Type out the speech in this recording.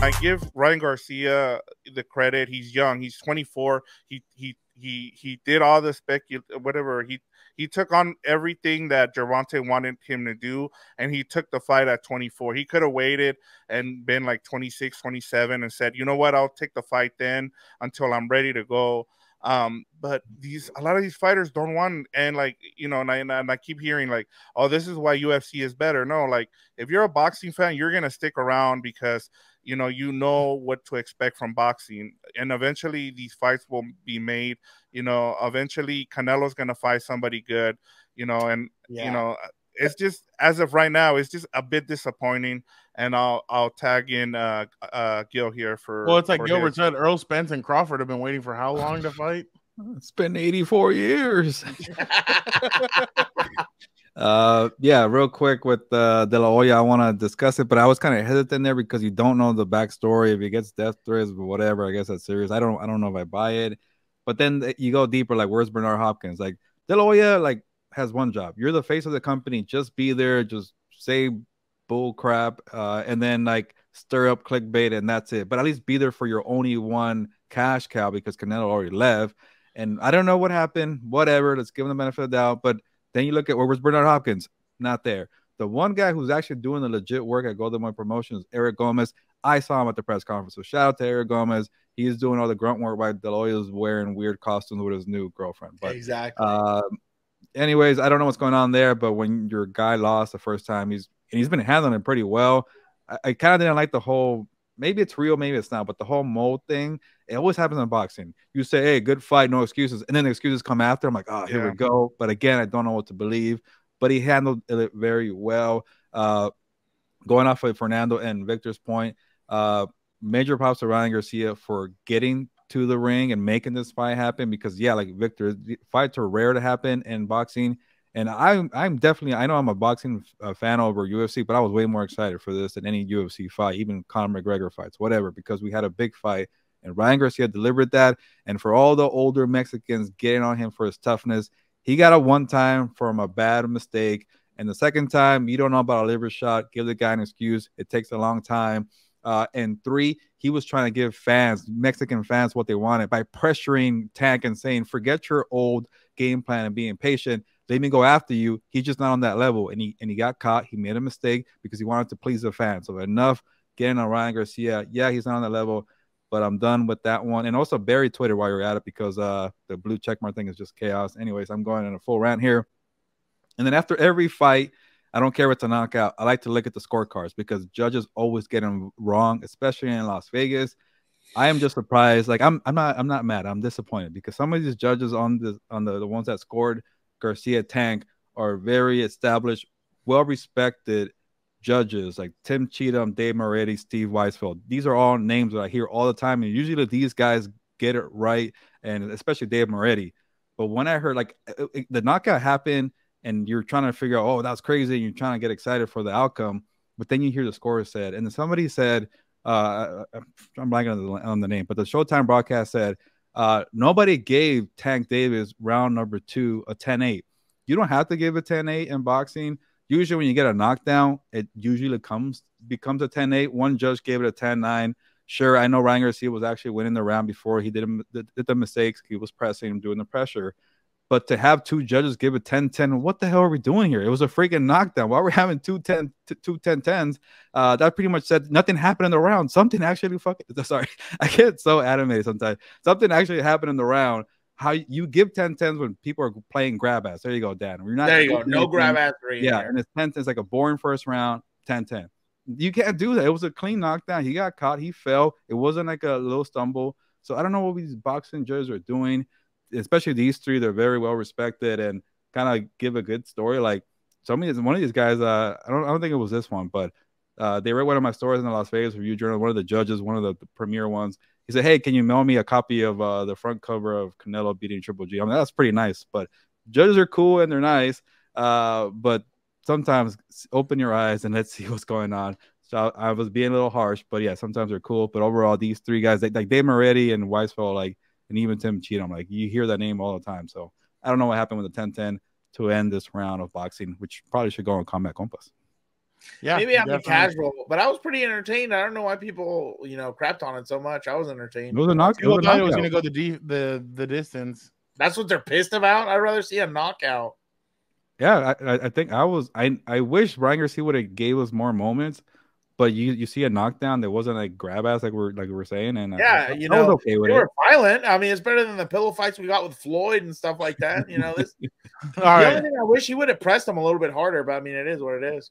I give Ryan Garcia the credit. He's young. He's 24. He did all the whatever. He took on everything that Gervonta wanted him to do, and he took the fight at 24. He could have waited and been like 26, 27 and said, you know what, I'll take the fight then until I'm ready to go. But a lot of these fighters don't want, and like, you know, and I keep hearing like, oh, this is why UFC is better. No, like if you're a boxing fan, you're gonna stick around because you know what to expect from boxing, and eventually these fights will be made. Eventually Canelo's gonna fight somebody good. And it's just, as of right now, it's just a bit disappointing. And I'll tag in Gil here Well, it's like Gilbert said, Earl Spence and Crawford have been waiting for how long to fight? It's been 84 years. Yeah, real quick with De La Hoya, I want to discuss it, but I was kind of hesitant there because you don't know the backstory. If he gets death threats or whatever, I guess that's serious. I don't know if I buy it. But then you go deeper, like where's Bernard Hopkins? Like De La Hoya, like has one job. You're the face of the company. Just be there. Just say bull crap, and then like stir up clickbait, and that's it. But at least be there for your only one cash cow because Canelo already left. And I don't know what happened. Whatever. Let's give him the benefit of the doubt. But then you look at where's Bernard Hopkins? Not there. The one guy who's actually doing the legit work at Golden Boy Promotions, Eric Gomez. I saw him at the press conference. So shout out to Eric Gomez. He's doing all the grunt work while De La Hoya's wearing weird costumes with his new girlfriend. But exactly. Anyways, I don't know what's going on there. But when your guy lost the first time, he's been handling it pretty well. I kind of didn't like the whole, maybe it's real, maybe it's not, but the whole mold thing, it always happens in boxing. You say, hey, good fight, no excuses. And then the excuses come after. I'm like, oh, here we go. But again, I don't know what to believe. But he handled it very well. Going off of Fernando and Victor's point, major props to Ryan Garcia for getting to the ring and making this fight happen because, yeah, like Victor, fights are rare to happen in boxing. And I'm definitely, I know I'm a boxing fan over UFC, but I was way more excited for this than any UFC fight, even Conor McGregor fights, whatever, because we had a big fight. And Ryan Garcia delivered that. And for all the older Mexicans getting on him for his toughness, he got a one time from a bad mistake. And the second time, you don't know about a liver shot, give the guy an excuse. It takes a long time. And 3, he was trying to give fans, Mexican fans, what they wanted by pressuring Tank and saying, forget your old game plan and being patient. Let me go after you. He's just not on that level. And he got caught. He made a mistake because he wanted to please the fans. So enough getting on Ryan Garcia. Yeah, he's not on that level, but I'm done with that one. And also bury Twitter while you're at it because the blue checkmark thing is just chaos. Anyways, I'm going in a full rant here. And then after every fight, I don't care if it's a knockout. I like to look at the scorecards because judges always get them wrong, especially in Las Vegas. I am just surprised. Like I'm not mad. I'm disappointed because some of these judges on the ones that scored Garcia Tank are very established, well-respected judges like Tim Cheatham, Dave Moretti, Steve Weisfeld. These are all names that I hear all the time, and usually these guys get it right, and especially Dave Moretti. But when I heard like the knockout happened, and you're trying to figure out, oh, that's crazy, and you're trying to get excited for the outcome, but then you hear the score said, and then somebody said, I'm blanking on the name, but the Showtime broadcast said, nobody gave Tank Davis round number 2 a 10-8. You don't have to give a 10-8 in boxing. Usually when you get a knockdown, it usually becomes a 10-8. One judge gave it a 10-9. Sure, I know Ryan Garcia was actually winning the round before he did the mistakes. He was pressing him, doing the pressure. But to have 2 judges give it 10-10, what the hell are we doing here? It was a freaking knockdown. Why are we having 2 10-10s? That pretty much said nothing happened in the round. Something actually sorry, I get so animated sometimes. Something actually happened in the round. How you give 10-10s when people are playing grab ass. There you go, Dan. We're not there you go. No grab ass. Yeah, and it's 10-10. It's like a boring first round, 10-10. You can't do that. It was a clean knockdown. He got caught. He fell. It wasn't like a little stumble. So I don't know what these boxing judges are doing. Especially these 3, they're very well respected and kind of give a good story. Like one of these guys, I don't think it was this one, but they read one of my stories in the Las Vegas Review Journal. One of the judges, one of the premier ones, he said, "Hey, can you mail me a copy of the front cover of Canelo beating Triple G?" I mean, that's pretty nice. But judges are cool and they're nice, but sometimes open your eyes and let's see what's going on. So I was being a little harsh, but yeah, sometimes they're cool. But overall, these 3 guys, like Dave Moretti and Weisfeld, like. And even Tim Cheatham, like you hear that name all the time. So I don't know what happened with the 10-10 to end this round of boxing, which probably should go on Combat Compas. Yeah, maybe I'm a definitely. casual, but I was pretty entertained. I don't know why people, crapped on it so much. I was entertained. It was a knock. It People was a thought it was going knockout. to go the distance. That's what they're pissed about. I'd rather see a knockout. Yeah, I think I wish Ryan Garcia would have gave us more moments, but you see a knockdown that wasn't like grab ass like we're saying, and Yeah, I was okay with they it. were violent. I mean, it's better than the pillow fights we got with Floyd and stuff like that. This All the right. only thing I wish he would have pressed him a little bit harder, but I mean, it is what it is.